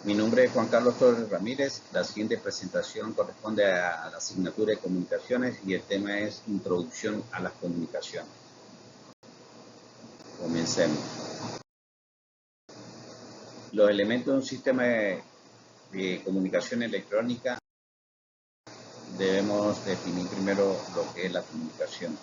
Mi nombre es Juan Carlos Torres Ramírez. La siguiente presentación corresponde a la asignatura de comunicaciones y el tema es Introducción a las comunicaciones. Comencemos. Los elementos de un sistema de comunicación electrónica debemos definir primero lo que es la comunicación.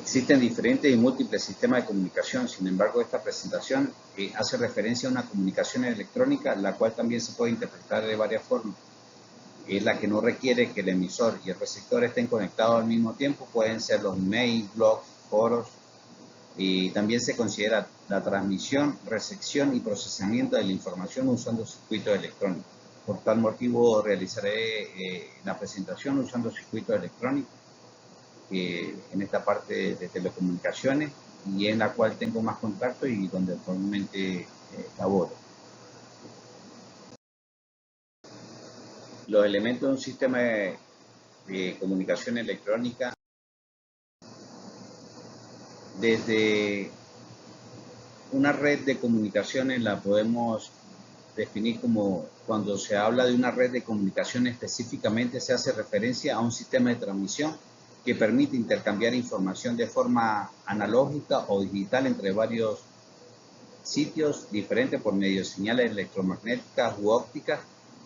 Existen diferentes y múltiples sistemas de comunicación, sin embargo esta presentación hace referencia a una comunicación electrónica, la cual también se puede interpretar de varias formas. Es la que no requiere que el emisor y el receptor estén conectados al mismo tiempo, pueden ser los emails, blogs, foros, y también se considera la transmisión, recepción y procesamiento de la información usando circuitos electrónicos. Por tal motivo realizaré la presentación usando circuitos electrónicos en esta parte de telecomunicaciones y en la cual tengo más contacto y donde actualmente laboro. Los elementos de un sistema de comunicación electrónica, desde una red de comunicaciones la podemos definir como cuando se habla de una red de comunicación específicamente se hace referencia a un sistema de transmisión que permite intercambiar información de forma analógica o digital entre varios sitios diferentes por medio de señales electromagnéticas u ópticas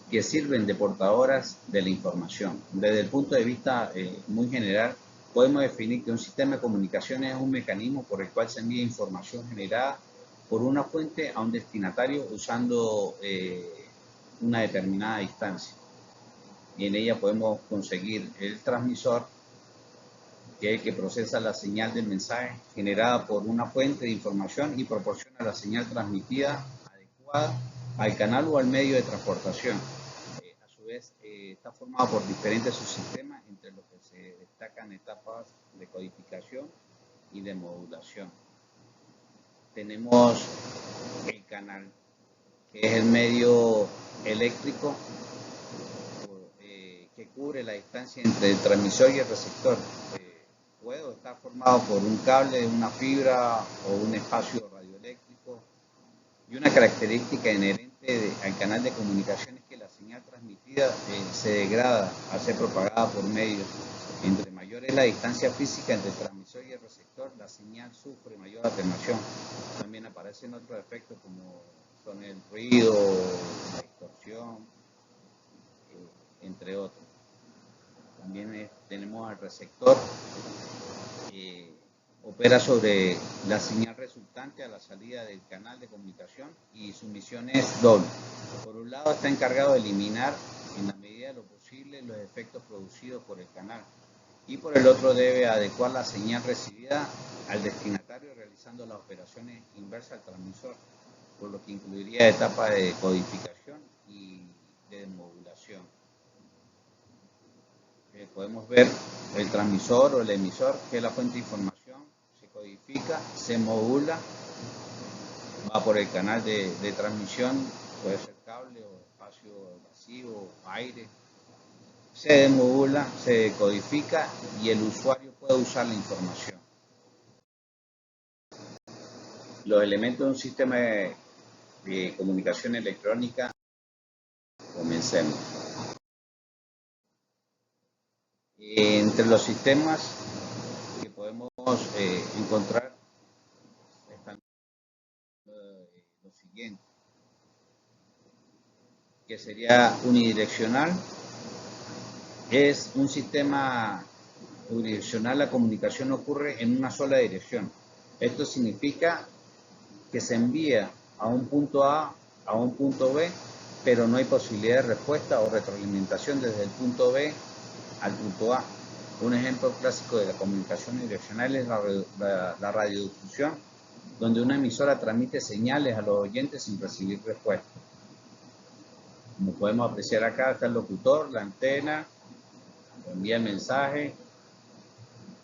que sirven de portadoras de la información. Desde el punto de vista muy general, podemos definir que un sistema de comunicaciones es un mecanismo por el cual se envía información generada por una fuente a un destinatario usando una determinada distancia. Y en ella podemos conseguir el transmisor, que es el que procesa la señal del mensaje generada por una fuente de información y proporciona la señal transmitida adecuada al canal o al medio de transportación. A su vez, está formado por diferentes subsistemas, entre los que se destacan etapas de codificación y de modulación. Tenemos el canal, que es el medio eléctrico que cubre la distancia entre el transmisor y el receptor. Puede estar formado por un cable, una fibra o un espacio radioeléctrico. Y una característica inherente al canal de comunicación es que la señal transmitida se degrada al ser propagada por medios. Entre mayor es la distancia física entre el transmisor y el receptor, la señal sufre mayor atenuación. También aparecen otros efectos como son el ruido, la distorsión, entre otros. También tenemos al receptor, que opera sobre la señal resultante a la salida del canal de comunicación y su misión es doble. Por un lado está encargado de eliminar en la medida de lo posible los efectos producidos por el canal y por el otro debe adecuar la señal recibida al destinatario realizando las operaciones inversas al transmisor, por lo que incluiría etapas de codificación y de modulación. Podemos ver el transmisor o el emisor, que es la fuente de información, se codifica, se modula, va por el canal de transmisión, puede ser cable o espacio vacío, aire, se demodula, se codifica y el usuario puede usar la información. Los elementos de un sistema de comunicación electrónica, comencemos. Entre los sistemas que podemos encontrar están los siguientes, que sería unidireccional. Es un sistema unidireccional, la comunicación ocurre en una sola dirección. Esto significa que se envía a un punto A a un punto B, pero no hay posibilidad de respuesta o retroalimentación desde el punto B al punto A. Un ejemplo clásico de la comunicación unidireccional es la radiodifusión, donde una emisora transmite señales a los oyentes sin recibir respuesta. Como podemos apreciar acá, está el locutor, la antena, envía el mensaje,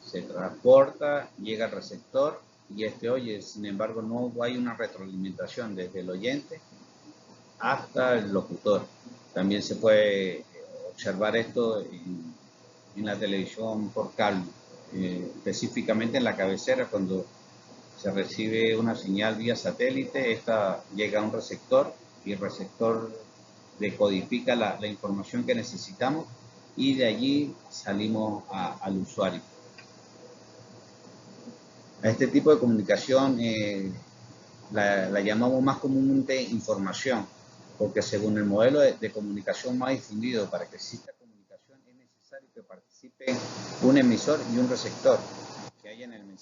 se transporta, llega al receptor y este oye. Sin embargo, no hay una retroalimentación desde el oyente hasta el locutor. También se puede observar esto en la televisión por cable, específicamente en la cabecera, cuando Se recibe una señal vía satélite, esta llega a un receptor y el receptor decodifica la información que necesitamos y de allí salimos al usuario. A este tipo de comunicación la llamamos más comúnmente información, porque según el modelo de comunicación más difundido, para que exista comunicación es necesario que participe un emisor y un receptor, que haya en el mensaje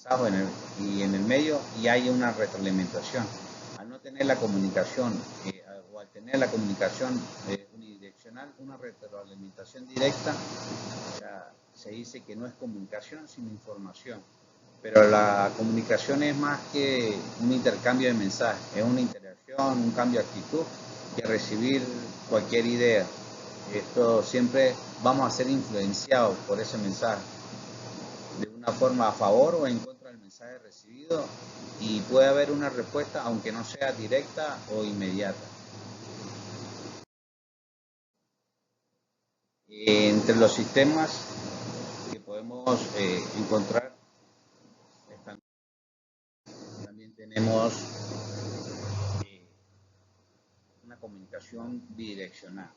y en el medio y haya una retroalimentación. Al no tener la comunicación o al tener la comunicación unidireccional, una retroalimentación directa, o sea, se dice que no es comunicación sino información. Pero la comunicación es más que un intercambio de mensajes, es una interacción, un cambio de actitud que recibir cualquier idea. Esto siempre vamos a ser influenciados por ese mensaje, de una forma a favor o en contra del mensaje recibido, y puede haber una respuesta aunque no sea directa o inmediata. Entre los sistemas que podemos encontrar también tenemos una comunicación bidireccional.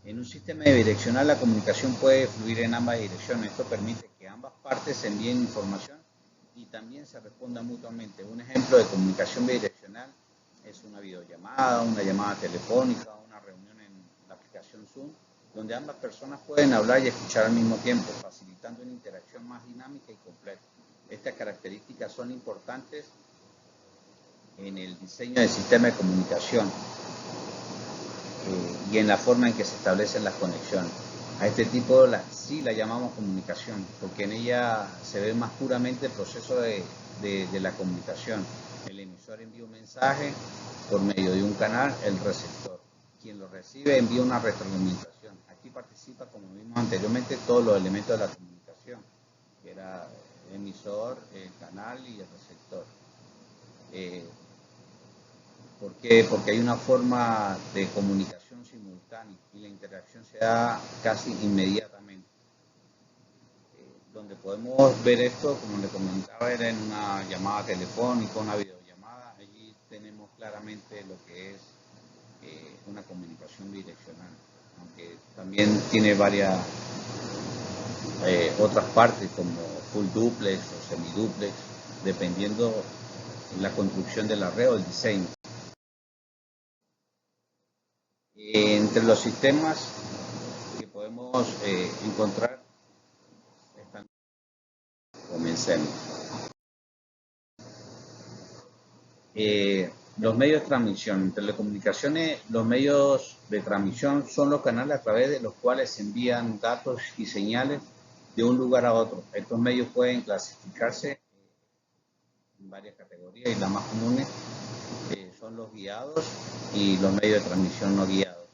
En un sistema bidireccional la comunicación puede fluir en ambas direcciones. Esto permite que ambas partes envíen información y también se respondan mutuamente. Un ejemplo de comunicación bidireccional es una videollamada, una llamada telefónica, una reunión en la aplicación Zoom, donde ambas personas pueden hablar y escuchar al mismo tiempo, facilitando una interacción más dinámica y completa. Estas características son importantes en el diseño del sistema de comunicación y en la forma en que se establecen las conexiones. A este tipo sí la llamamos comunicación, porque en ella se ve más puramente el proceso de la comunicación. El emisor envía un mensaje por medio de un canal, el receptor. Quien lo recibe envía una retroalimentación. Aquí participa, como vimos anteriormente, todos los elementos de la comunicación, que era el emisor, el canal y el receptor. ¿Por qué? Porque hay una forma de comunicación simultánea y la interacción se da casi inmediatamente. Donde podemos ver esto, como le comentaba, era en una llamada telefónica, una videollamada. Allí tenemos claramente lo que es una comunicación bidireccional, aunque también tiene varias otras partes como full duplex o semiduplex, dependiendo de la construcción de la red o el diseño. Entre los sistemas que podemos encontrar, comencemos. Los medios de transmisión. En telecomunicaciones, los medios de transmisión son los canales a través de los cuales se envían datos y señales de un lugar a otro. Estos medios pueden clasificarse en varias categorías y las más comunes son los guiados y los medios de transmisión no guiados.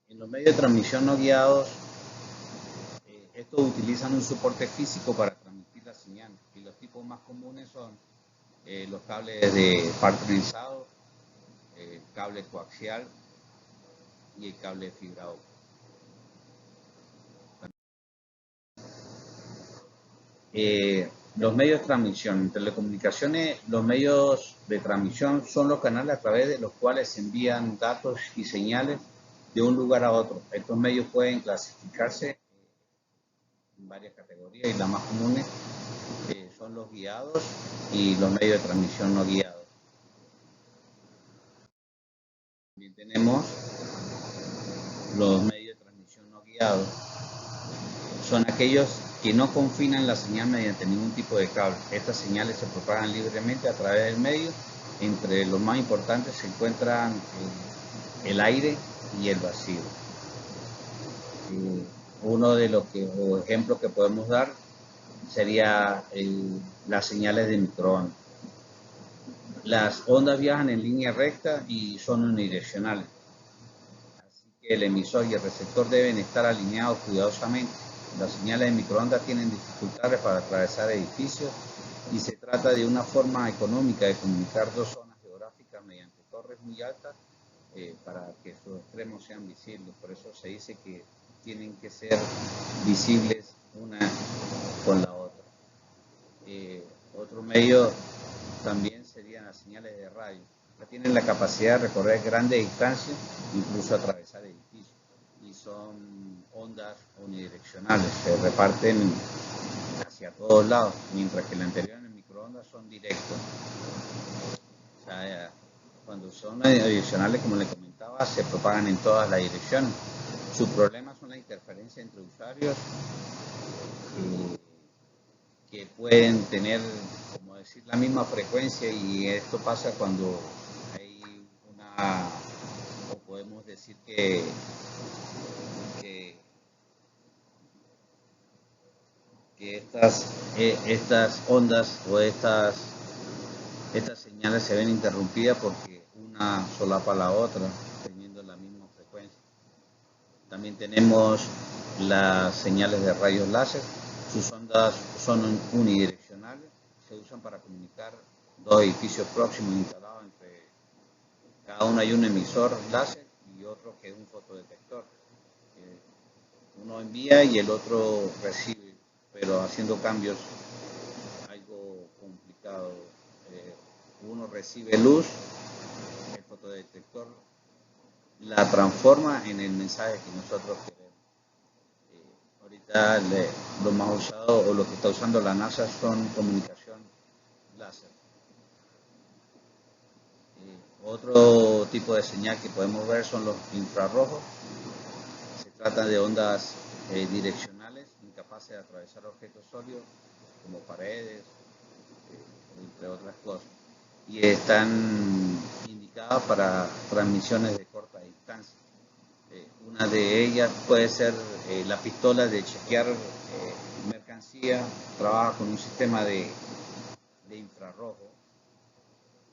En los medios de transmisión no guiados, estos utilizan un soporte físico para transmitir la señal y los tipos más comunes son los cables de par trenzado, el cable coaxial y el cable de fibra óptica. Los medios de transmisión. En telecomunicaciones, los medios de transmisión son los canales a través de los cuales se envían datos y señales de un lugar a otro. Estos medios pueden clasificarse en varias categorías y las más comunes son los guiados y los medios de transmisión no guiados. También tenemos los medios de transmisión no guiados. Son aquellos que no confinan la señal mediante ningún tipo de cable. Estas señales se propagan libremente a través del medio. Entre los más importantes se encuentran el aire y el vacío. Uno de los ejemplos que podemos dar sería las señales de microondas. Las ondas viajan en línea recta y son unidireccionales. Así que el emisor y el receptor deben estar alineados cuidadosamente. Las señales de microondas tienen dificultades para atravesar edificios y se trata de una forma económica de comunicar dos zonas geográficas mediante torres muy altas para que sus extremos sean visibles. Por eso se dice que tienen que ser visibles una con la otra. Otro medio también serían las señales de radio. Ya tienen la capacidad de recorrer grandes distancias, incluso atravesar edificios, y son ondas unidireccionales, se reparten hacia todos lados, mientras que la anterior en el microondas son directos. O sea, cuando son adicionales, como le comentaba, se propagan en todas las direcciones. Su problema son las interferencias entre usuarios que pueden tener, como decir, la misma frecuencia, y esto pasa cuando hay una, o podemos decir que, que estas ondas o estas señales se ven interrumpidas porque una solapa a la otra, teniendo la misma frecuencia. También tenemos las señales de rayos láser. Sus ondas son unidireccionales, se usan para comunicar dos edificios próximos instalados entre cada uno. Hay un emisor láser y otro que es un fotodetector. Uno envía y el otro recibe, pero haciendo cambios algo complicado. Uno recibe luz, el fotodetector la transforma en el mensaje que nosotros queremos. Ahorita lo más usado o lo que está usando la NASA son comunicación láser. Otro tipo de señal que podemos ver son los infrarrojos. Se trata de ondas direccionales incapaces de atravesar objetos sólidos como paredes, entre otras cosas, y están indicadas para transmisiones de corta distancia. Una de ellas puede ser la pistola de chequear mercancía, trabaja con un sistema de infrarrojo,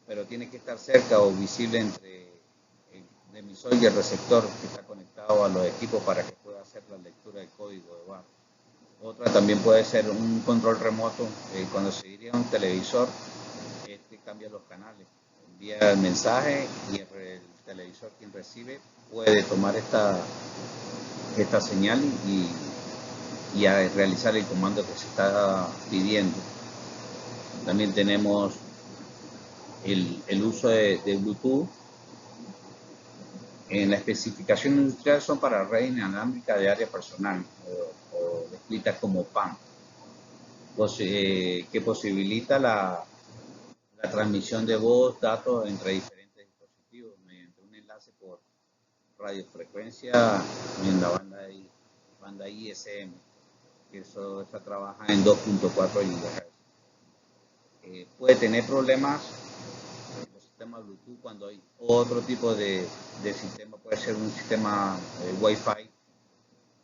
pero tiene que estar cerca o visible entre el emisor y el receptor que está conectado a los equipos para que pueda hacer la lectura del código de barra. Otra también puede ser un control remoto. Cuando se iría a un televisor, cambia los canales, envía el mensaje y el televisor, quien recibe, puede tomar esta señal y a realizar el comando que se está pidiendo. También tenemos el uso de Bluetooth. En la especificación industrial son para red inalámbrica de área personal o descritas como PAN, que posibilita la transmisión de voz, datos entre diferentes dispositivos mediante un enlace por radiofrecuencia en la banda ISM, que esta trabaja en 2.4 GHz. Puede tener problemas en los sistemas Bluetooth cuando hay otro tipo de sistema, puede ser un sistema Wi-Fi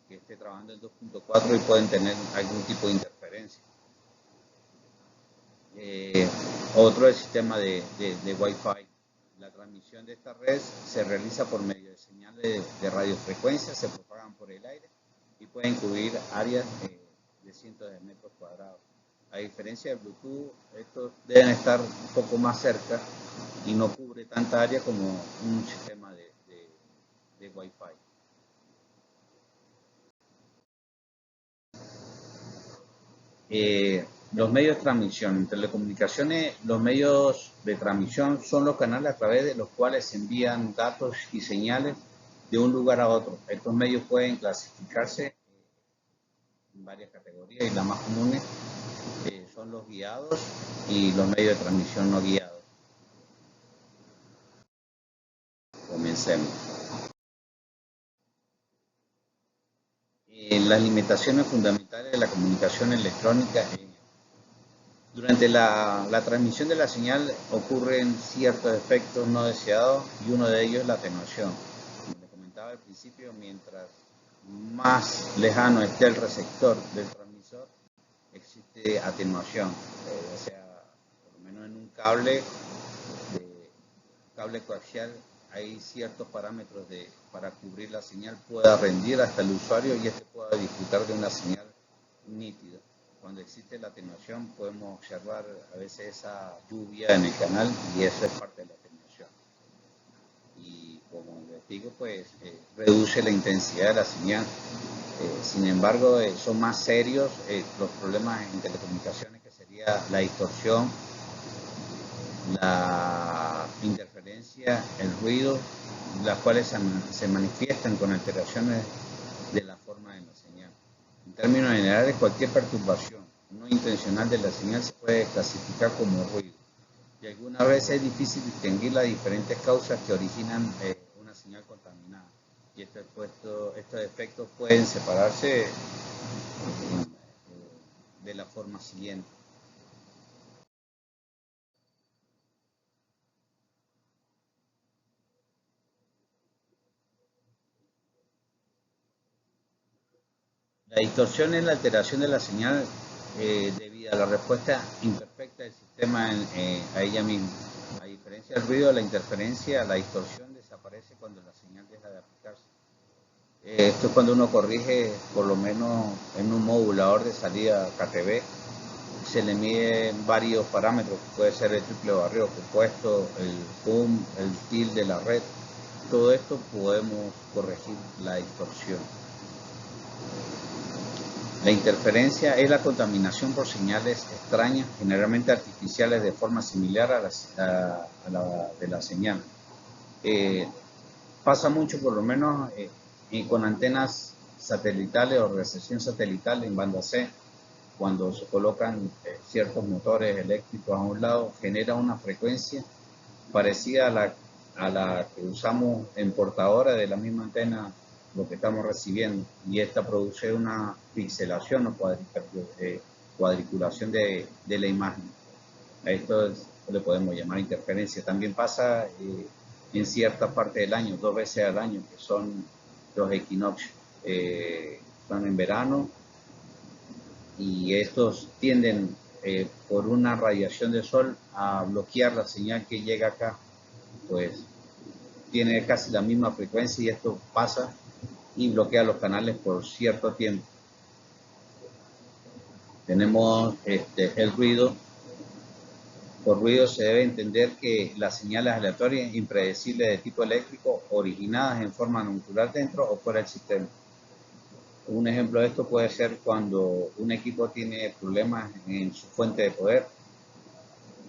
que esté trabajando en 2.4 y pueden tener algún tipo de interferencia. Otro es el sistema de Wi-Fi. La transmisión de esta red se realiza por medio de señales de radiofrecuencia, se propagan por el aire y pueden cubrir áreas de cientos de metros cuadrados. A diferencia de Bluetooth, estos deben estar un poco más cerca y no cubre tanta área como un sistema de Wi-Fi. Los medios de transmisión. En telecomunicaciones, los medios de transmisión son los canales a través de los cuales se envían datos y señales de un lugar a otro. Estos medios pueden clasificarse en varias categorías y las más comunes son los guiados y los medios de transmisión no guiados. Comencemos. Las limitaciones fundamentales de la comunicación electrónica. Durante la transmisión de la señal ocurren ciertos efectos no deseados y uno de ellos es la atenuación. Como les comentaba al principio, mientras más lejano esté el receptor del transmisor, existe atenuación. O sea, por lo menos en un cable coaxial hay ciertos parámetros para cubrir la señal, pueda rendir hasta el usuario y este pueda disfrutar de una señal nítida. Cuando existe la atenuación podemos observar a veces esa lluvia en el canal y eso es parte de la atenuación. Y como les digo, pues reduce la intensidad de la señal Sin embargo, son más serios los problemas en telecomunicaciones, que sería la distorsión, la interferencia, el ruido, las cuales se manifiestan con alteraciones de la forma de la señal. En términos generales, cualquier perturbación no intencional de la señal se puede clasificar como ruido, y algunas veces es difícil distinguir las diferentes causas que originan una señal contaminada. Y estos efectos pueden separarse de la forma siguiente. La distorsión es la alteración de la señal debido a la respuesta imperfecta del sistema a ella misma. A diferencia del ruido, la interferencia, la distorsión desaparece cuando la señal deja de aplicarse. Esto es cuando uno corrige, por lo menos en un modulador de salida KTB, se le mide varios parámetros, puede ser el triple barrido compuesto, el boom, el til de la red. Todo esto podemos corregir la distorsión. La interferencia es la contaminación por señales extrañas, generalmente artificiales, de forma similar a la de la señal. Pasa mucho, por lo menos con antenas satelitales o recepción satelital en banda C. Cuando se colocan ciertos motores eléctricos a un lado, genera una frecuencia parecida a la que usamos en portadora de la misma antena, lo que estamos recibiendo, y esta produce una pixelación o cuadriculación de la imagen. A esto le podemos llamar interferencia. También pasa en cierta parte del año, 2 veces al año, que son los equinoccios. Son en verano, y estos tienden por una radiación de sol a bloquear la señal que llega acá. Pues tiene casi la misma frecuencia, y esto pasa y bloquea los canales por cierto tiempo. Tenemos el ruido. Por ruido se debe entender que las señales aleatorias impredecibles de tipo eléctrico, originadas en forma natural dentro o fuera del sistema. Un ejemplo de esto puede ser cuando un equipo tiene problemas en su fuente de poder.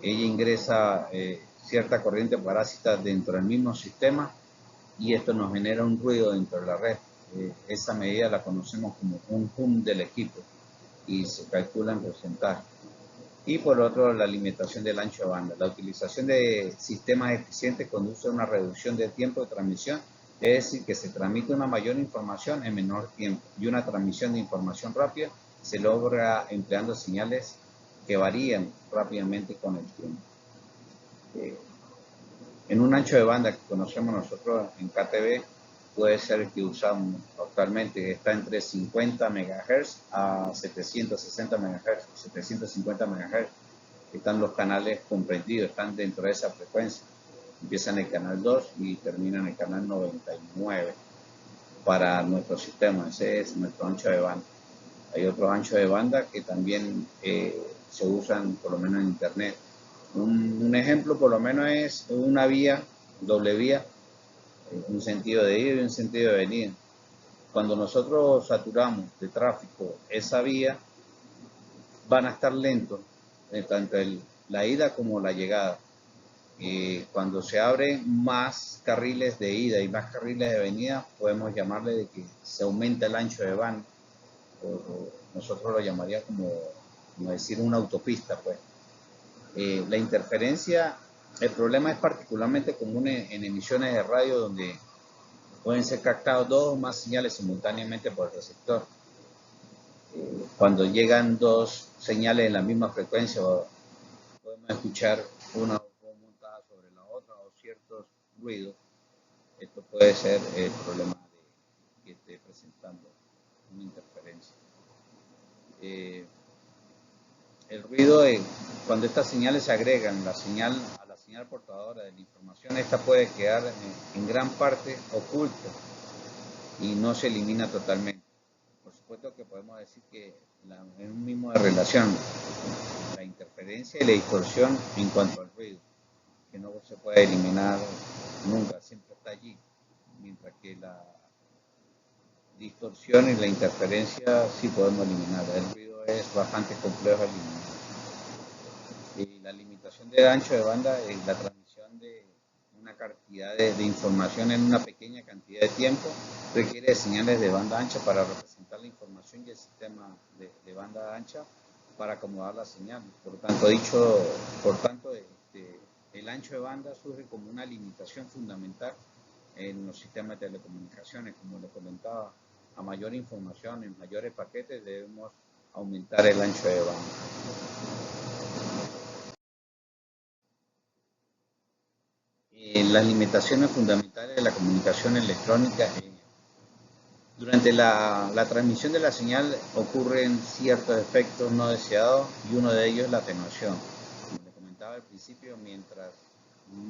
Ella ingresa cierta corriente parásita dentro del mismo sistema, y esto nos genera un ruido dentro de la red. Esa medida la conocemos como un hum del equipo, y se calcula en porcentaje. Y por otro, la limitación del ancho de banda. La utilización de sistemas eficientes conduce a una reducción del tiempo de transmisión, es decir, que se transmite una mayor información en menor tiempo, y una transmisión de información rápida se logra empleando señales que varían rápidamente con el tiempo. En un ancho de banda que conocemos nosotros en KTB, puede ser el que usamos actualmente, está entre 50 MHz a 760 MHz, 750 MHz. Están los canales comprendidos, están dentro de esa frecuencia. Empiezan en el canal 2 y terminan en el canal 99 para nuestro sistema. Ese es nuestro ancho de banda. Hay otros anchos de banda que también se usan, por lo menos en internet. Un ejemplo, por lo menos, es una vía, doble vía, un sentido de ida y un sentido de venida. Cuando nosotros saturamos de tráfico esa vía, van a estar lentos tanto la ida como la llegada. Cuando se abren más carriles de ida y más carriles de venida, podemos llamarle de que se aumenta el ancho de banda, o nosotros lo llamaríamos como decir una autopista, pues. La interferencia, el problema es particularmente común en emisiones de radio, donde pueden ser captados 2 o más señales simultáneamente por el receptor. Cuando llegan 2 señales en la misma frecuencia, podemos escuchar una montada sobre la otra, o ciertos ruidos. Esto puede ser el problema que esté presentando una interferencia. El ruido, cuando estas señales se agregan a la señal portadora de la información, esta puede quedar en gran parte oculta y no se elimina totalmente. Por supuesto que podemos decir que en un mismo de relación, la interferencia y la distorsión en cuanto al ruido, que no se puede eliminar nunca, siempre está allí, mientras que distorsión y la interferencia sí podemos eliminar. El ruido es bastante complejo de eliminar. Y la limitación del ancho de banda es la transmisión de una cantidad de información en una pequeña cantidad de tiempo, requiere de señales de banda ancha para representar la información y el sistema de banda ancha para acomodar la señal. Por tanto, el ancho de banda surge como una limitación fundamental en los sistemas de telecomunicaciones. Como le comentaba, a mayor información, en mayores paquetes, debemos aumentar el ancho de banda. Las limitaciones fundamentales de la comunicación electrónica. Durante la transmisión de la señal ocurren ciertos efectos no deseados y uno de ellos es la atenuación. Como les comentaba al principio, mientras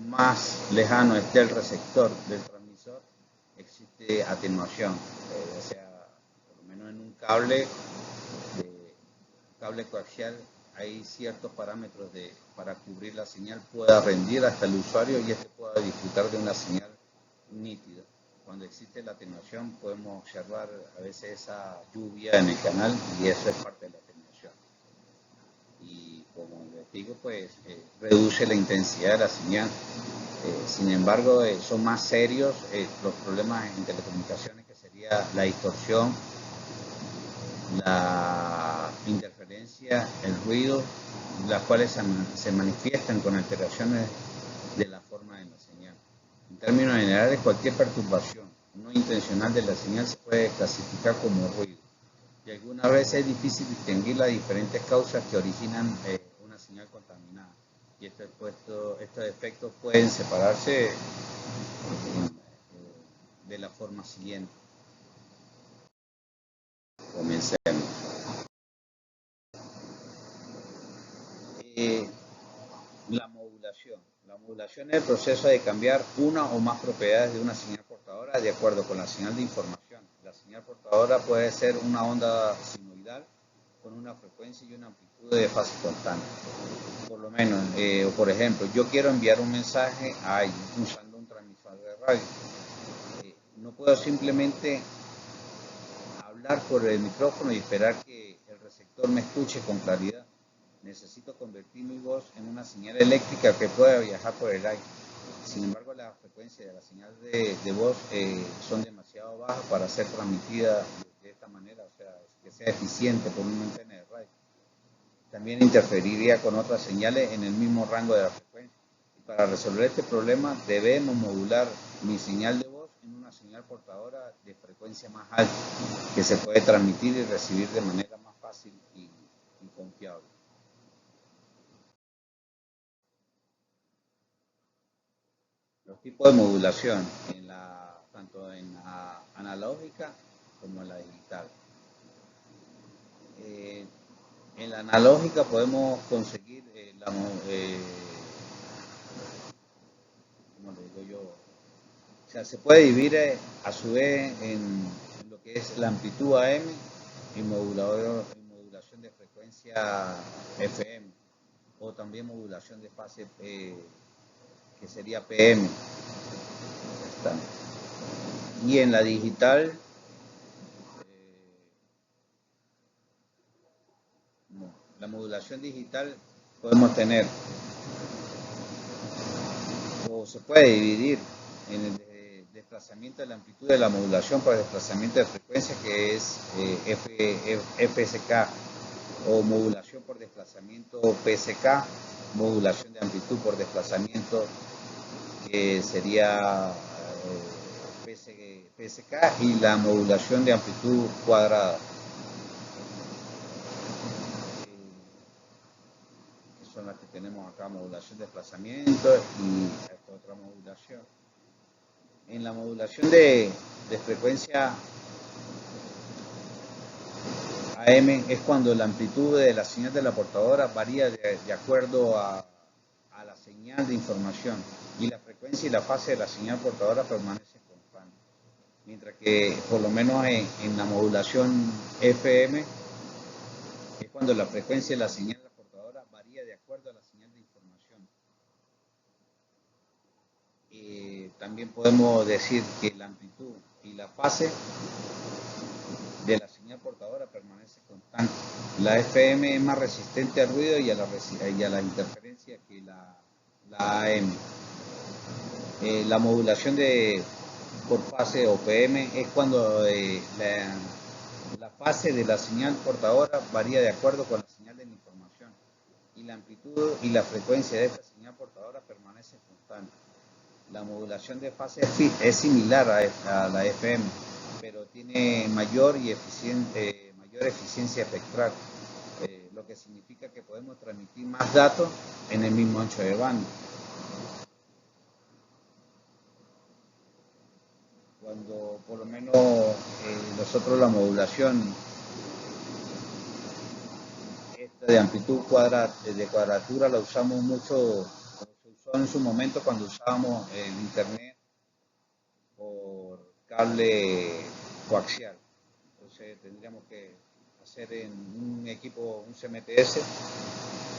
más lejano esté el receptor del transmisor, existe atenuación, ya sea por lo menos en un cable coaxial hay ciertos parámetros para cubrir la señal pueda rendir hasta el usuario y este pueda disfrutar de una señal nítida. Cuando existe la atenuación podemos observar a veces esa lluvia en el canal y eso es parte de la atenuación. Y como les digo, pues reduce la intensidad de la señal. Sin embargo, son más serios los problemas en telecomunicaciones, que sería la distorsión, la interferencia, el ruido, las cuales se manifiestan con alteraciones de la forma de la señal. En términos generales, cualquier perturbación no intencional de la señal se puede clasificar como ruido. Y algunas veces es difícil distinguir las diferentes causas que originan una señal contaminada. Y estos efectos pueden separarse de la forma siguiente. Comencemos. La modulación. La modulación es el proceso de cambiar una o más propiedades de una señal portadora de acuerdo con la señal de información. La señal portadora puede ser una onda sinoidal con una frecuencia y una amplitud de fase constante. Por lo menos, o por ejemplo, yo quiero enviar un mensaje a alguien usando un transmisor de radio. No puedo simplemente hablar por el micrófono y esperar que el receptor me escuche con claridad. Necesito convertir mi voz en una señal eléctrica que pueda viajar por el aire. Sin embargo, las frecuencias de la señal de voz son demasiado bajas para ser transmitida de esta manera, o sea, que sea eficiente por una antena de radio. También interferiría con otras señales en el mismo rango de la frecuencia. Y para resolver este problema debemos modular mi señal de voz en una señal portadora de frecuencia más alta, que se puede transmitir y recibir de manera más fácil y confiable. Los tipos de modulación, tanto en la analógica como en la digital. En la analógica podemos conseguir ¿cómo le digo yo? O sea, se puede dividir a su vez en lo que es la amplitud AM y modulación de frecuencia FM, o también modulación de fase que sería PM. Y en la digital, la modulación digital podemos tener, o se puede dividir en el desplazamiento de la amplitud de la modulación por desplazamiento de frecuencia, que es FSK, o modulación por desplazamiento PSK, modulación de amplitud por desplazamiento, que sería PSK, y la modulación de amplitud cuadrada, que son las que tenemos acá: modulación de desplazamiento y esta otra modulación. En la modulación de frecuencia AM es cuando la amplitud de la señal de la portadora varía de acuerdo a la señal de información, y la frecuencia y la fase de la señal portadora permanecen constantes. Mientras que, por lo menos en la modulación FM, es cuando la frecuencia de la señal de la portadora varía de acuerdo a la señal de información. También podemos decir que la amplitud y la fase de la señal portadora permanece constante. La FM es más resistente al ruido y a la interferencia que la AM. La modulación por fase o PM es cuando la fase de la señal portadora varía de acuerdo con la señal de la información y la amplitud y la frecuencia de esta señal portadora permanece constante. La modulación de fase es similar a la FM, pero tiene mayor eficiencia espectral, lo que significa que podemos transmitir más datos en el mismo ancho de banda. Cuando por lo menos nosotros la modulación esta de amplitud de cuadratura la usamos mucho, se usó en su momento cuando usábamos el internet por cable coaxial. Entonces tendríamos que hacer en un equipo, un CMTS,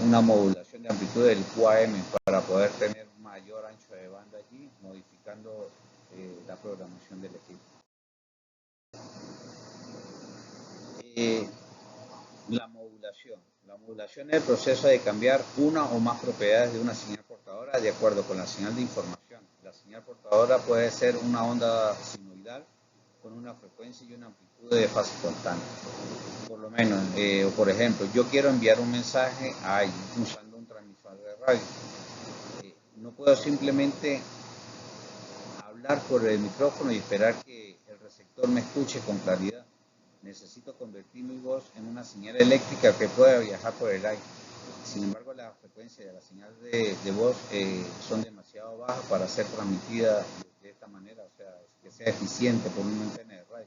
una modulación de amplitud del QAM para poder tener mayor ancho de banda allí, modificando la programación del equipo. La modulación. La modulación es el proceso de cambiar una o más propiedades de una señal portadora de acuerdo con la señal de información. La señal portadora puede ser una onda sinusoidal con una frecuencia y una amplitud de fase constante. Por lo menos, por ejemplo, yo quiero enviar un mensaje a alguien usando un transmisor de radio. No puedo simplemente hablar por el micrófono y esperar que el receptor me escuche con claridad. Necesito convertir mi voz en una señal eléctrica que pueda viajar por el aire. Sin embargo, las frecuencias de la señal de voz son demasiado bajas para ser transmitida de esta manera, o sea, que sea eficiente por una antena de radio.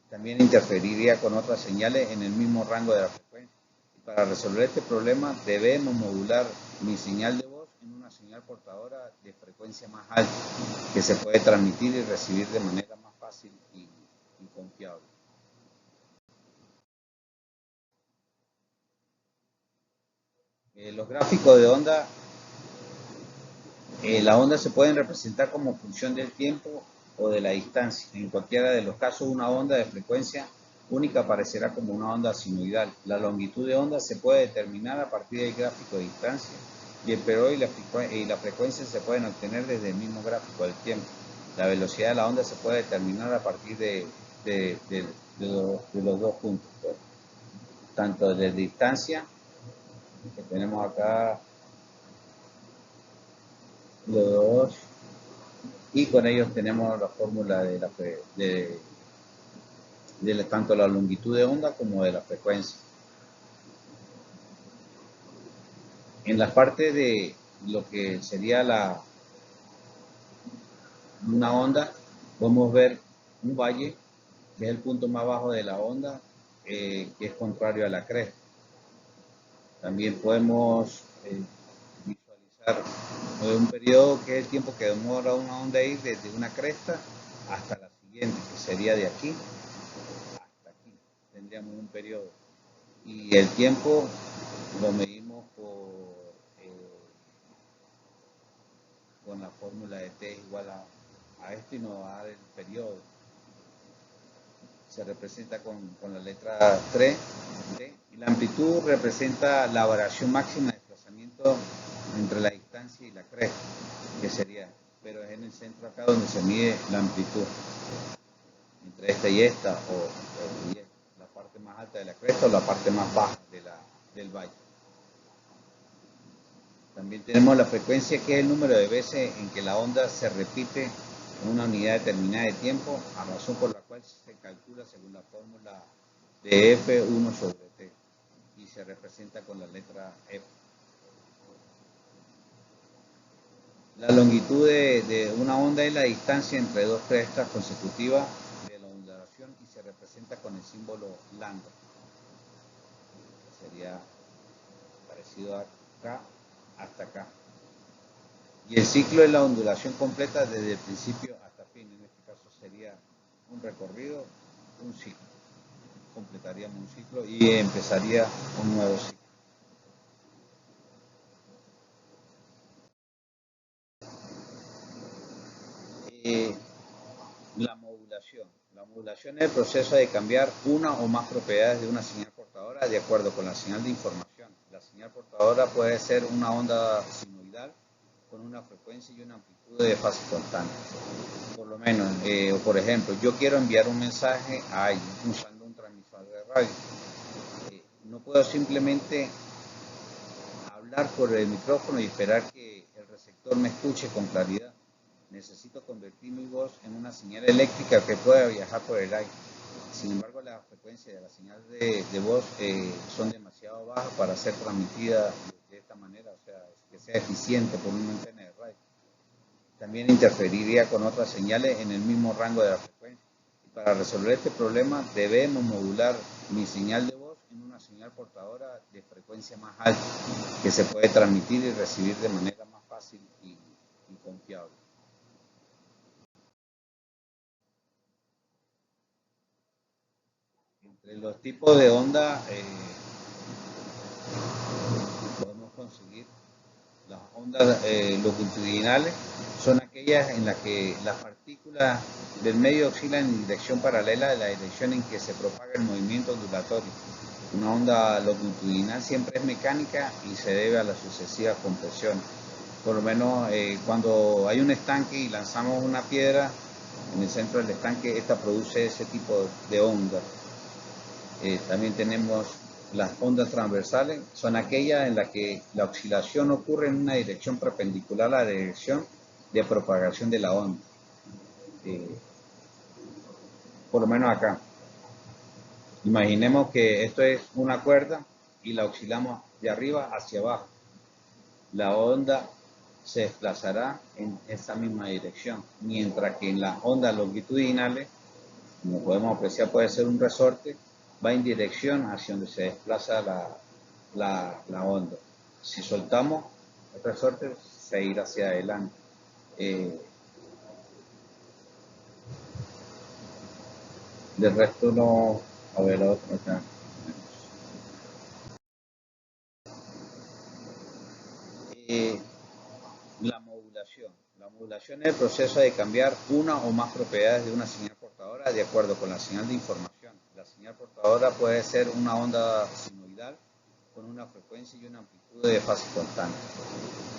También interferiría con otras señales en el mismo rango de la frecuencia. Y para resolver este problema debemos modular mi señal de voz en una señal portadora de frecuencia más alta, que se puede transmitir y recibir de manera más fácil y confiable. Los gráficos de onda, las ondas se pueden representar como función del tiempo o de la distancia. En cualquiera de los casos, una onda de frecuencia única aparecerá como una onda sinusoidal. La longitud de onda se puede determinar a partir del gráfico de distancia y el periodo y la frecuencia se pueden obtener desde el mismo gráfico del tiempo. La velocidad de la onda se puede determinar a partir de los dos puntos, pues, tanto de distancia, que tenemos acá los dos, y con ellos tenemos la fórmula de tanto la longitud de onda como de la frecuencia. En la parte de lo que sería una onda, podemos ver un valle, que es el punto más bajo de la onda, que es contrario a la cresta. También podemos visualizar un periodo que es el tiempo que demora una onda ir desde una cresta hasta la siguiente, que sería de aquí hasta aquí. Tendríamos un periodo. Y el tiempo lo medimos con la fórmula de T igual a esto y nos va a dar el periodo. Se representa con la letra 3, T, y la amplitud representa la variación máxima de desplazamiento entre la distancia y la cresta, que sería, pero es en el centro acá donde se mide la amplitud, entre esta y esta, o la parte más alta de la cresta o la parte más baja del valle. También tenemos la frecuencia, que es el número de veces en que la onda se repite en una unidad determinada de tiempo, a razón por la cual se calcula según la fórmula de F1 sobre T y se representa con la letra F. La longitud de una onda es la distancia entre dos crestas consecutivas de la ondulación y se representa con el símbolo lambda. Sería parecido acá hasta acá. Y el ciclo es la ondulación completa desde el principio hasta fin. En este caso sería un recorrido, un ciclo. Completaríamos un ciclo y empezaría un nuevo ciclo. La modulación La modulación es el proceso de cambiar una o más propiedades de una señal portadora de acuerdo con la señal de información. La señal portadora puede ser una onda sinusoidal con una frecuencia y una amplitud de fase constante. Por lo menos, o por ejemplo, yo quiero enviar un mensaje a alguien usando un transmisor de radio. No puedo simplemente hablar por el micrófono y esperar que el receptor me escuche con claridad. Necesito convertir mi voz en una señal eléctrica que pueda viajar por el aire. Sin embargo, las frecuencias de la señal de voz son demasiado bajas para ser transmitida de esta manera, o sea, que sea eficiente por una antena de radio. También interferiría con otras señales en el mismo rango de la frecuencia. Y para resolver este problema debemos modular mi señal de voz en una señal portadora de frecuencia más alta, que se puede transmitir y recibir de manera más fácil y confiable. Entre los tipos de onda podemos conseguir las ondas longitudinales, son aquellas en las que las partículas del medio oscilan en dirección paralela a la dirección en que se propaga el movimiento ondulatorio. Una onda longitudinal siempre es mecánica y se debe a las sucesivas compresiones. Por lo menos cuando hay un estanque y lanzamos una piedra en el centro del estanque, esta produce ese tipo de onda. También tenemos las ondas transversales, son aquellas en las que la oscilación ocurre en una dirección perpendicular a la dirección de propagación de la onda. Por lo menos acá. Imaginemos que esto es una cuerda y la oscilamos de arriba hacia abajo. La onda se desplazará en esta misma dirección, mientras que en las ondas longitudinales, como podemos apreciar, puede ser un resorte, va en dirección hacia donde se desplaza la onda. Si soltamos el resorte, se irá hacia adelante. Del resto no, a ver, otro acá. La modulación. La modulación es el proceso de cambiar una o más propiedades de una señal portadora de acuerdo con la señal de información. La señal portadora puede ser una onda sinusoidal con una frecuencia y una amplitud de fase constante.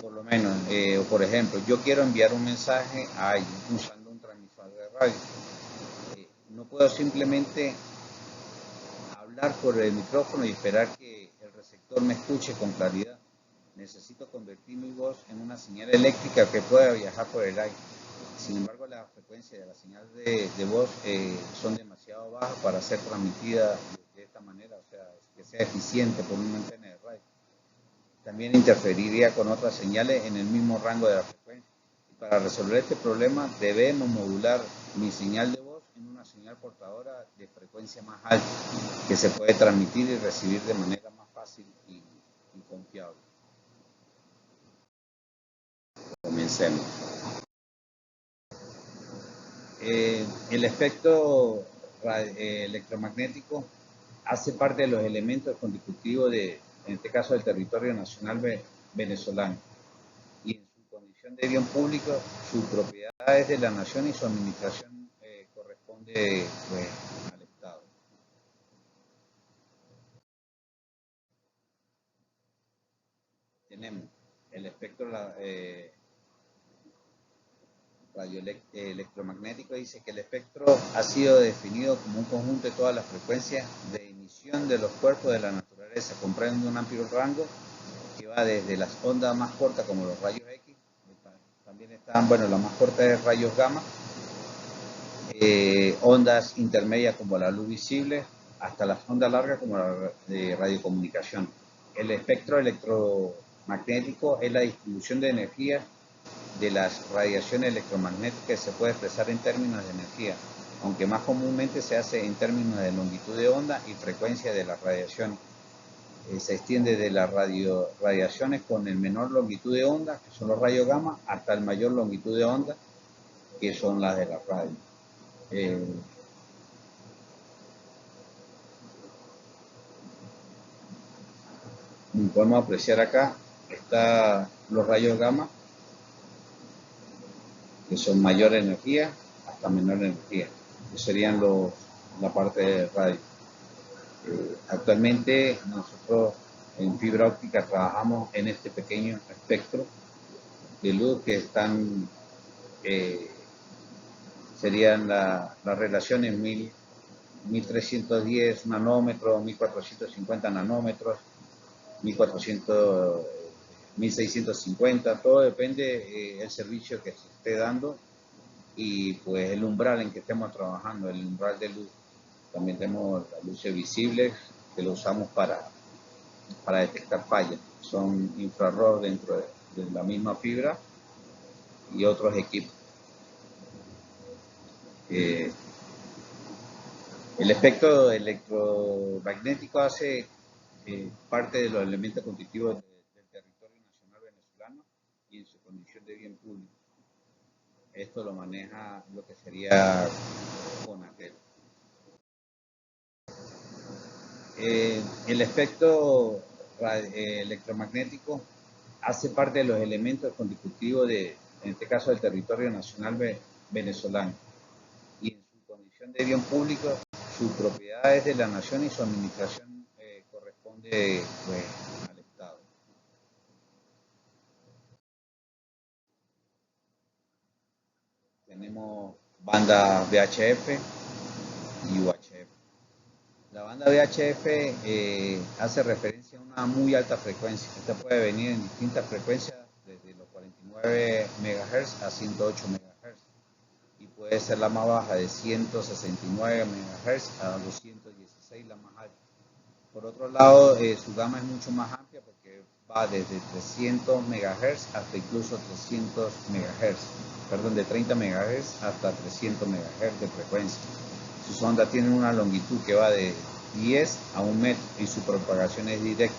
Por lo menos, o por ejemplo, yo quiero enviar un mensaje a alguien usando un transmisor de radio. No puedo simplemente hablar por el micrófono y esperar que el receptor me escuche con claridad. Necesito convertir mi voz en una señal eléctrica que pueda viajar por el aire. Sin embargo, las frecuencias de la señal de voz son demasiado bajas para ser transmitida de esta manera, o sea, que sea eficiente por una antena de radio. También interferiría con otras señales en el mismo rango de la frecuencia. Y para resolver este problema debemos modular mi señal de voz en una señal portadora de frecuencia más alta, que se puede transmitir y recibir de manera más fácil y confiable. Comencemos. El espectro electromagnético hace parte de los elementos constitutivos en este caso, del territorio nacional venezolano. Y en su condición de bien público, su propiedad es de la nación y su administración corresponde pues, al Estado. Tenemos el espectro electromagnético. Dice que el espectro ha sido definido como un conjunto de todas las frecuencias de emisión de los cuerpos de la naturaleza, comprende un amplio rango que va desde las ondas más cortas como los rayos X, también están, bueno, las más cortas es rayos gamma, ondas intermedias como la luz visible, hasta las ondas largas como la de radiocomunicación. El espectro electromagnético es la distribución de energía de las radiaciones electromagnéticas que se puede expresar en términos de energía, aunque más comúnmente se hace en términos de longitud de onda y frecuencia de las radiaciones. Se extiende de las radiaciones con el menor longitud de onda, que son los rayos gamma, hasta el mayor longitud de onda, que son las de la radio. Podemos apreciar acá, están los rayos gamma, que son mayor energía hasta menor energía. que serían la parte de radio. Actualmente nosotros en fibra óptica trabajamos en este pequeño espectro de luz que están, eh, serían las relaciones 1310 nanómetros, 1450 nanómetros, 1400, 1650, todo depende el servicio que se esté dando y pues el umbral en que estemos trabajando, el umbral de luz. También tenemos las luces visibles que lo usamos para detectar fallas. Son infrarrojos dentro de la misma fibra y otros equipos. El espectro electromagnético hace parte de los elementos constitutivos del territorio nacional venezolano y en su condición de bien público. Esto lo maneja lo que sería Conatel. El espectro electromagnético hace parte de los elementos constitutivos en este caso, del territorio nacional venezolano y en su condición de bien público, su propiedad es de la nación y su administración corresponde pues, al Estado. Tenemos banda VHF y UHF. La banda VHF hace referencia a una muy alta frecuencia. Esta puede venir en distintas frecuencias, desde los 49 MHz a 108 MHz. Y puede ser la más baja de 169 MHz a 216, la más alta. Por otro lado, su gama es mucho más amplia porque va desde 300 MHz hasta incluso 300 MHz. Perdón, de 30 MHz hasta 300 MHz de frecuencia. Sus ondas tienen una longitud que va de 10 a 1 metro y su propagación es directa.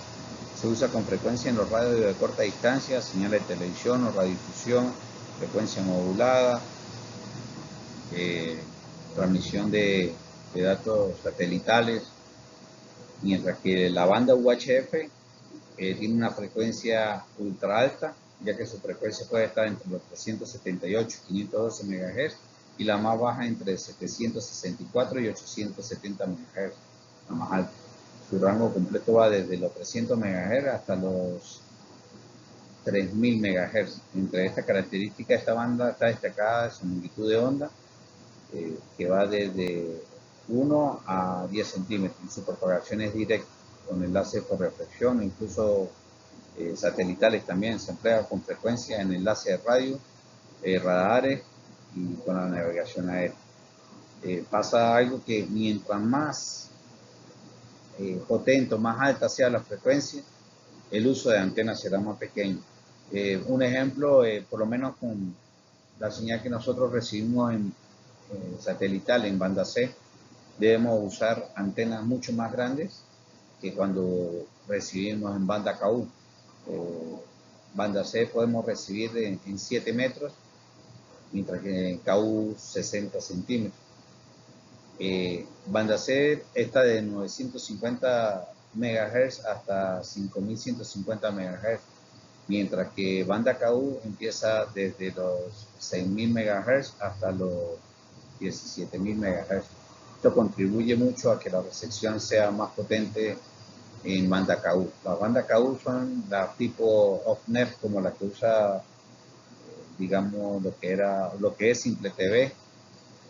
Se usa con frecuencia en los radios de corta distancia, señales de televisión o radiodifusión, frecuencia modulada, transmisión de datos satelitales, mientras que la banda UHF tiene una frecuencia ultra alta, ya que su frecuencia puede estar entre los 378 y 512 MHz y la más baja entre 764 y 870 MHz, la más alta. Su rango completo va desde los 300 MHz hasta los 3000 MHz. Entre estas características, esta banda está destacada su longitud de onda, que va desde 1 a 10 centímetros. Y su propagación es directa, con enlaces por reflexión, incluso satelitales también. Se emplea con frecuencia en enlaces de radio, radares y con la navegación aérea. Pasa algo que mientras más potente o más alta sea la frecuencia, el uso de antenas será más pequeño. Un ejemplo, por lo menos con la señal que nosotros recibimos en satelital en banda C, debemos usar antenas mucho más grandes que cuando recibimos en banda KU. Banda C podemos recibir en 7 metros, mientras que en KU 60 centímetros. Banda C está de 950 MHz hasta 5150 MHz, mientras que banda KU empieza desde los 6000 MHz hasta los 17000 MHz. Esto contribuye mucho a que la recepción sea más potente en banda KU. Las bandas KU son las tipo off-net, como la que usa, digamos, lo que es Simple TV,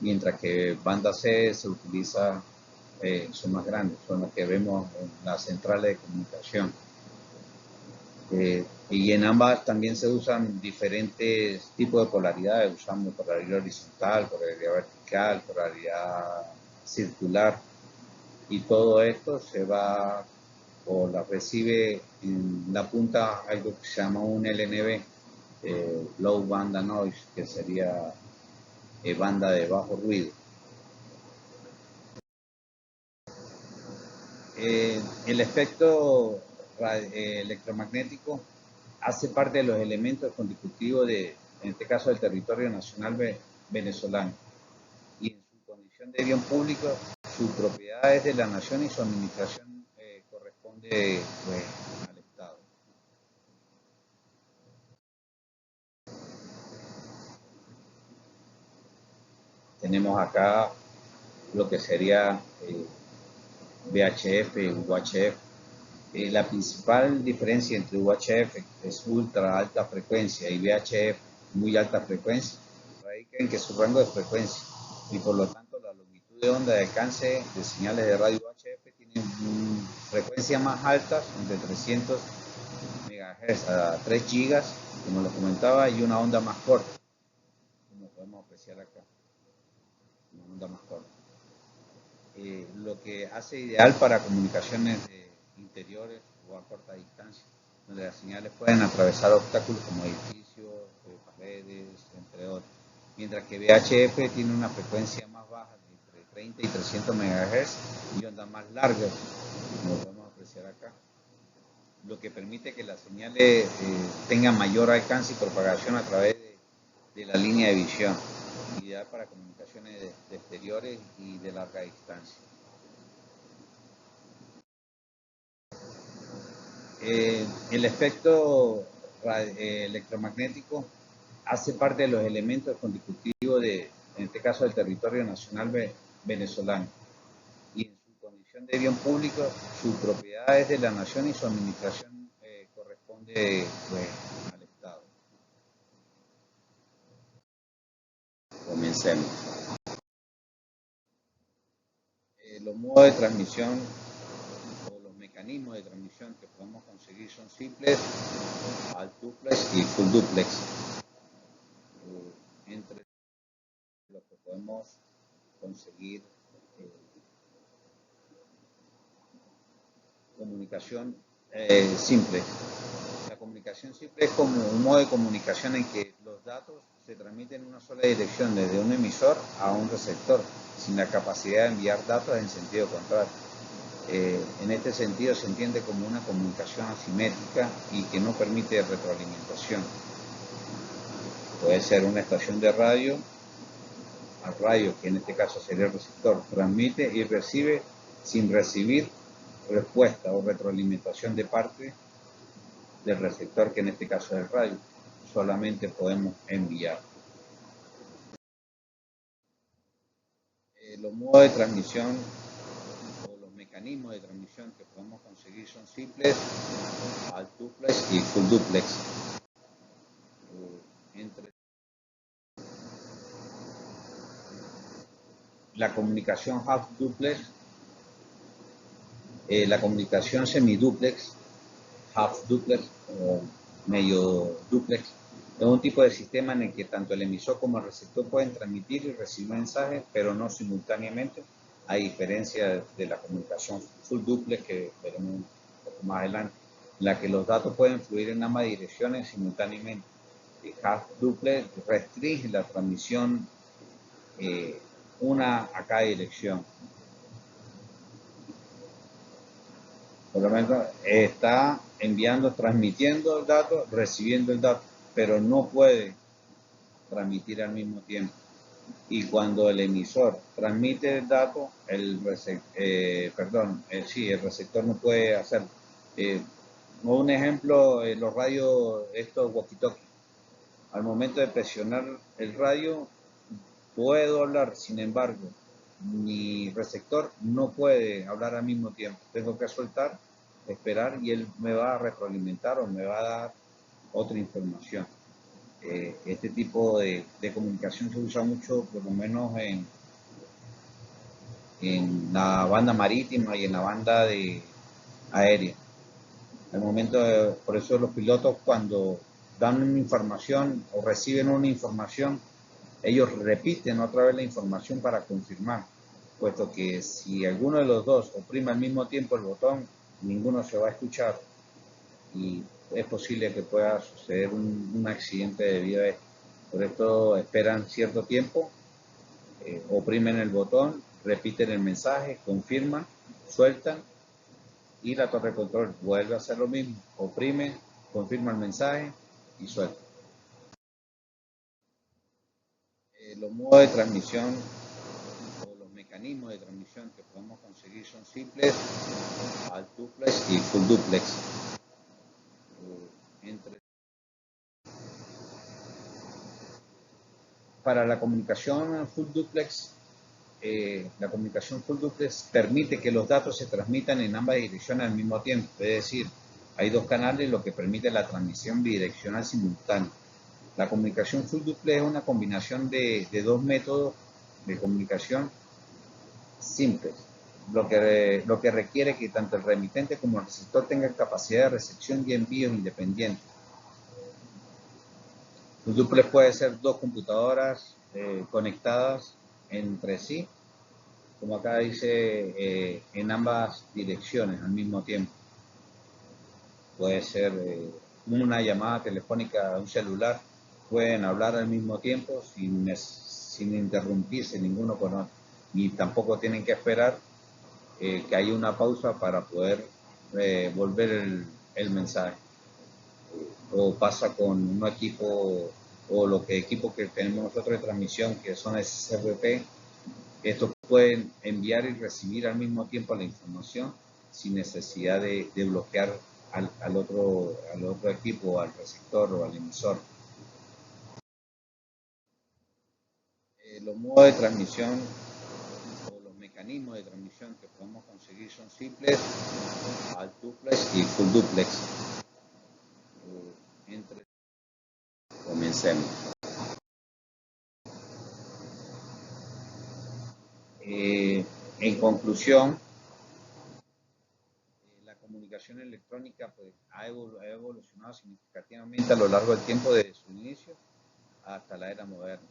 mientras que banda C se utiliza, son más grandes, son las que vemos en las centrales de comunicación. Y en ambas también se usan diferentes tipos de polaridades. Usamos polaridad horizontal, polaridad vertical, polaridad circular, y todo esto se va o la recibe en la punta algo que se llama un LNB, Low Band Noise, que sería banda de bajo ruido. El espectro electromagnético hace parte de los elementos constitutivos en este caso, del territorio nacional venezolano y en su condición de bien público, su propiedad es de la nación y su administración corresponde pues, al Estado. Tenemos acá lo que sería VHF y UHF. La principal diferencia entre UHF, que es ultra alta frecuencia, y VHF, muy alta frecuencia, radica en que su rango de frecuencia y por lo tanto la longitud de onda de alcance de señales de radio UHF tienen frecuencias más altas, entre 300 MHz a 3 GB, como lo comentaba, y una onda más corta, como podemos apreciar acá, una onda más corta. Lo que hace ideal para comunicaciones interiores o a corta distancia, donde las señales pueden atravesar obstáculos como edificios, paredes, entre otros. Mientras que VHF tiene una frecuencia más baja, de entre 30 y 300 MHz, y ondas más largas, como podemos apreciar acá, lo que permite que las señales tengan mayor alcance y propagación a través de la línea de visión, ideal para comunicaciones de exteriores y de larga distancia. El espectro electromagnético hace parte de los elementos constitutivos de, en este caso, del territorio nacional venezolano. Y en su condición de bien público, su propiedad es de la nación y su administración corresponde pues, al Estado. Comencemos. Los modos de transmisión o los mecanismos de transmisión que podemos conseguir son simples, half duplex y full duplex. Entre lo que podemos conseguir comunicación simple. La comunicación simple es como un modo de comunicación en que los datos se transmiten en una sola dirección, desde un emisor a un receptor, sin la capacidad de enviar datos en sentido contrario. En este sentido se entiende como una comunicación asimétrica y que no permite retroalimentación. Puede ser una estación de radio al radio, que en este caso sería el receptor, transmite y recibe sin recibir respuesta o retroalimentación de parte del receptor, que en este caso es el radio. Solamente podemos enviar. Los modos de transmisión o los mecanismos de transmisión que podemos conseguir son simples, half duplex y full duplex. Entre la comunicación half duplex, la comunicación semiduplex, half duplex o medio duplex, es un tipo de sistema en el que tanto el emisor como el receptor pueden transmitir y recibir mensajes, pero no simultáneamente, a diferencia de la comunicación full duplex que veremos un poco más adelante, en la que los datos pueden fluir en ambas direcciones simultáneamente. El half duplex restringe la transmisión una a cada dirección. Por lo menos está enviando, transmitiendo el dato, recibiendo el dato, pero no puede transmitir al mismo tiempo. Y cuando el emisor transmite el dato, el receptor no puede hacerlo. Un ejemplo, los radios, estos walkie-talkie. Al momento de presionar el radio, puedo hablar, sin embargo, mi receptor no puede hablar al mismo tiempo. Tengo que soltar, esperar y él me va a retroalimentar o me va a dar otra información. Este tipo de comunicación se usa mucho, por lo menos en la banda marítima y en la banda aérea. Al momento por eso los pilotos cuando dan una información o reciben una información, ellos repiten otra vez la información para confirmar, puesto que si alguno de los dos oprime al mismo tiempo el botón, ninguno se va a escuchar y es posible que pueda suceder un accidente debido a esto. Por esto esperan cierto tiempo, oprimen el botón, repiten el mensaje, confirman, sueltan y la torre de control vuelve a hacer lo mismo, oprime, confirma el mensaje y suelta. Los modos de transmisión o los mecanismos de transmisión que podemos conseguir son simples, half duplex y full duplex. Para la comunicación full duplex, la comunicación full duplex permite que los datos se transmitan en ambas direcciones al mismo tiempo. Es decir, hay dos canales, lo que permite la transmisión bidireccional simultánea. La comunicación full duplex es una combinación de dos métodos de comunicación simples, lo que requiere que tanto el remitente como el receptor tengan capacidad de recepción y envíos independientes. Full duplex puede ser dos computadoras conectadas entre sí, como acá dice, en ambas direcciones al mismo tiempo. Puede ser una llamada telefónica a un celular, pueden hablar al mismo tiempo sin interrumpirse ninguno con otro. Y tampoco tienen que esperar que haya una pausa para poder volver el mensaje. O pasa con un equipo, o equipos que tenemos nosotros de transmisión, que son SRP. Estos pueden enviar y recibir al mismo tiempo la información sin necesidad de bloquear al otro equipo, al receptor o al emisor. Los modos de transmisión o los mecanismos de transmisión que podemos conseguir son simples, half duplex y full duplex. Comencemos. En conclusión, la comunicación electrónica pues, ha evolucionado significativamente a lo largo del tiempo desde su inicio hasta la era moderna,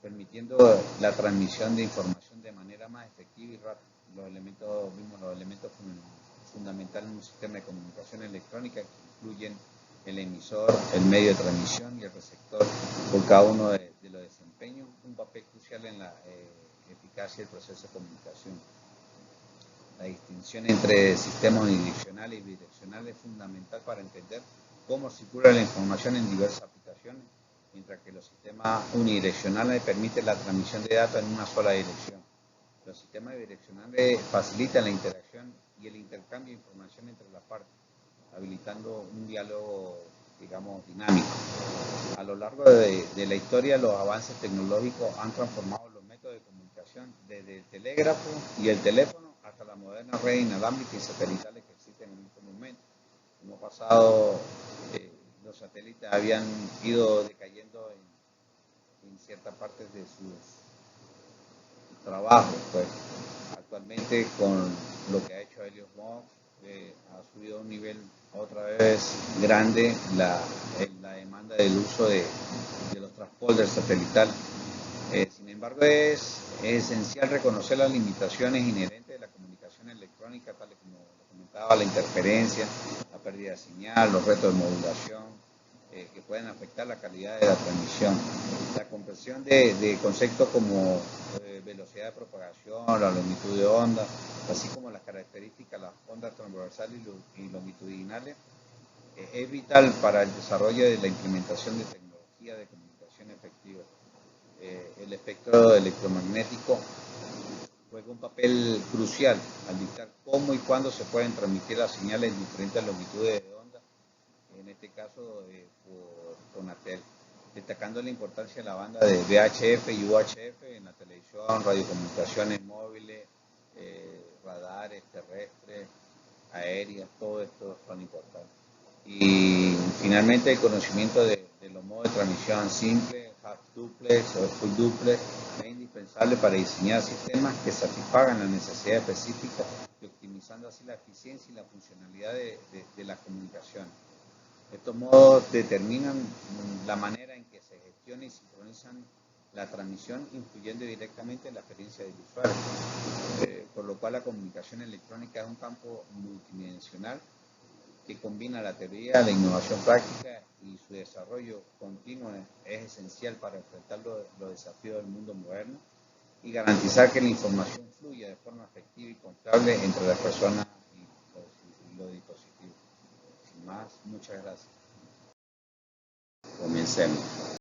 permitiendo la transmisión de información de manera más efectiva y rápida. Los elementos fundamentales en un sistema de comunicación electrónica que incluyen el emisor, el medio de transmisión y el receptor, por cada uno de los desempeños un papel crucial en la eficacia del proceso de comunicación. La distinción entre sistemas unidireccionales y bidireccionales es fundamental para entender cómo circula la información en diversas aplicaciones, mientras que los sistemas unidireccionales permiten la transmisión de datos en una sola dirección. Los sistemas bidireccionales facilitan la interacción y el intercambio de información entre las partes, habilitando un diálogo, digamos, dinámico. A lo largo de la historia, los avances tecnológicos han transformado los métodos de comunicación desde el telégrafo y el teléfono hasta la moderna red inalámbrica y satelitales que existen en este momento. Como pasado, los satélites habían ido decayendo en ciertas partes de sus trabajos. Pues actualmente, con lo que ha hecho Helios Mox, ha subido a un nivel otra vez grande la demanda del uso de los transponders satelitales. Sin embargo, es esencial reconocer las limitaciones inherentes de la comunicación electrónica, tal como lo comentaba, la interferencia, la pérdida de señal, los retos de modulación, que pueden afectar la calidad de la transmisión. La comprensión de conceptos como velocidad de propagación, la longitud de onda, así como las características de las ondas transversales y longitudinales, es vital para el desarrollo de la implementación de tecnología de comunicación efectiva. El espectro electromagnético juega un papel crucial al dictar cómo y cuándo se pueden transmitir las señales en diferentes longitudes de onda, en este caso por Conatel, destacando la importancia de la banda de VHF y UHF en la televisión, radiocomunicaciones móviles, radares terrestres, aéreas, todo esto son importantes. Y finalmente el conocimiento de los modos de transmisión simple, half duplex o full duplex, es indispensable para diseñar sistemas que satisfagan las necesidades específicas y optimizando así la eficiencia y la funcionalidad de la comunicación. Estos modos determinan la manera en que se gestiona y sincronizan la transmisión, influyendo directamente en la experiencia del usuario, por lo cual la comunicación electrónica es un campo multidimensional que combina la teoría, la innovación práctica y su desarrollo continuo es esencial para enfrentar los desafíos del mundo moderno y garantizar que la información fluya de forma efectiva y confiable entre las personas y los dispositivos. Sin más, muchas gracias. Comencemos.